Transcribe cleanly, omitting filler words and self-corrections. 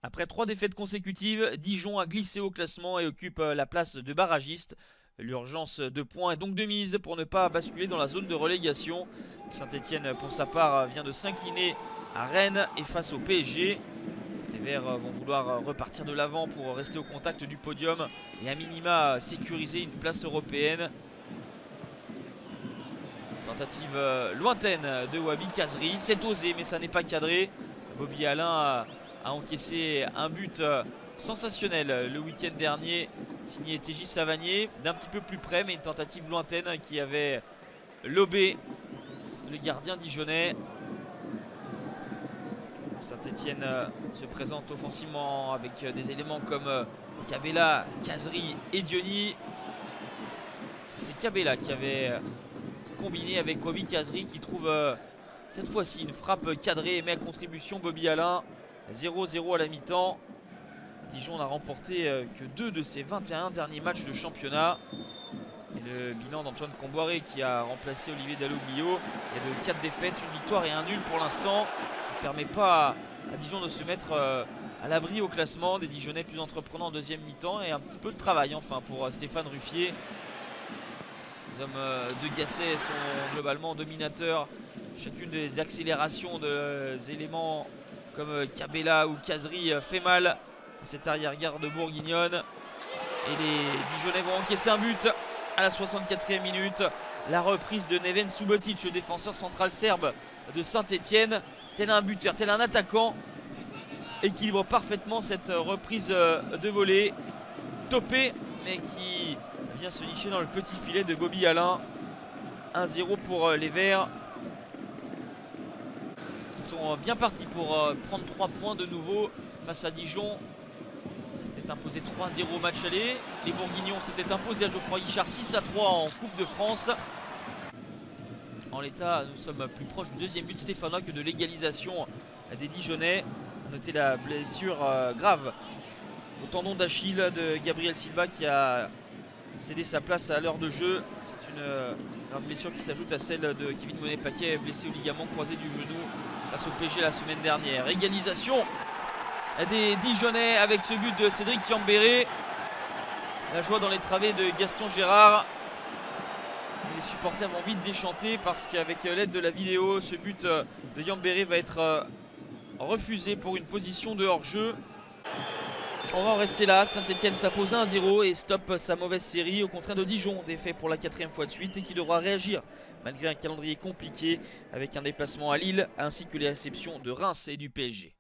Après 3 défaites consécutives, Dijon a glissé au classement et occupe la place de barragiste. L'urgence de points est donc de mise pour ne pas basculer dans la zone de relégation. Saint-Etienne, pour sa part, vient de s'incliner à Rennes et face au PSG. Les Verts vont vouloir repartir de l'avant pour rester au contact du podium et à minima sécuriser une place européenne. Tentative lointaine de Wabi Kazri, c'est osé mais ça n'est pas cadré. Bobby Alain a encaissé un but sensationnel le week-end dernier, signé TJ Savanier, d'un petit peu plus près, mais une tentative lointaine qui avait lobé le gardien dijonnais. Saint-Etienne se présente offensivement avec des éléments comme Kabela, Kazri et Diony. C'est Kabela qui avait combiné avec Wabi Kazri qui trouve cette fois-ci une frappe cadrée et met à contribution Bobby Alain. 0-0 à la mi-temps. Dijon n'a remporté que 2 de ses 21 derniers matchs de championnat. Et le bilan d'Antoine Comboiré qui a remplacé Olivier Dalloglio est de 4 défaites, une victoire et un nul pour l'instant. Ne permet pas à Dijon de se mettre à l'abri au classement. Des Dijonnais plus entreprenants en deuxième mi-temps et un petit peu de travail enfin pour Stéphane Ruffier. Les hommes de Gasset sont globalement dominateurs. Chacune des accélérations des éléments comme Kabela ou Kazri fait mal à cette arrière-garde bourguignonne. Et les Dijonnais vont encaisser un but à la 64e minute. La reprise de Neven Subotic, le défenseur central serbe de Saint-Etienne. Tel un buteur, tel un attaquant. Équilibre parfaitement cette reprise de volée. Topé, mais qui vient se nicher dans le petit filet de Bobby Alain. 1-0 pour les Verts, qui sont bien partis pour prendre 3 points de nouveau face à Dijon. S'était imposé 3-0 au match aller. Les Bourguignons s'étaient imposés à Geoffroy Guichard 6-3 en Coupe de France. En l'état, nous sommes plus proches du deuxième but stéphanois que de l'égalisation des Dijonnais. Notez la blessure grave au tendon d'Achille de Gabriel Silva qui a cédé sa place à l'heure de jeu. C'est une blessure qui s'ajoute à celle de Kevin Monet-Paquet, blessé au ligament croisé du genou face au PSG la semaine dernière. Égalisation des Dijonnais avec ce but de Cédric Yambéré. La joie dans les travées de Gaston Gérard. Les supporters vont vite déchanter parce qu'avec l'aide de la vidéo, ce but de Yambéré va être refusé pour une position de hors-jeu. On va en rester là. Saint-Etienne s'impose 1-0 et stoppe sa mauvaise série, au contraire de Dijon, défait pour la 4e fois de suite et qui devra réagir malgré un calendrier compliqué avec un déplacement à Lille ainsi que les réceptions de Reims et du PSG.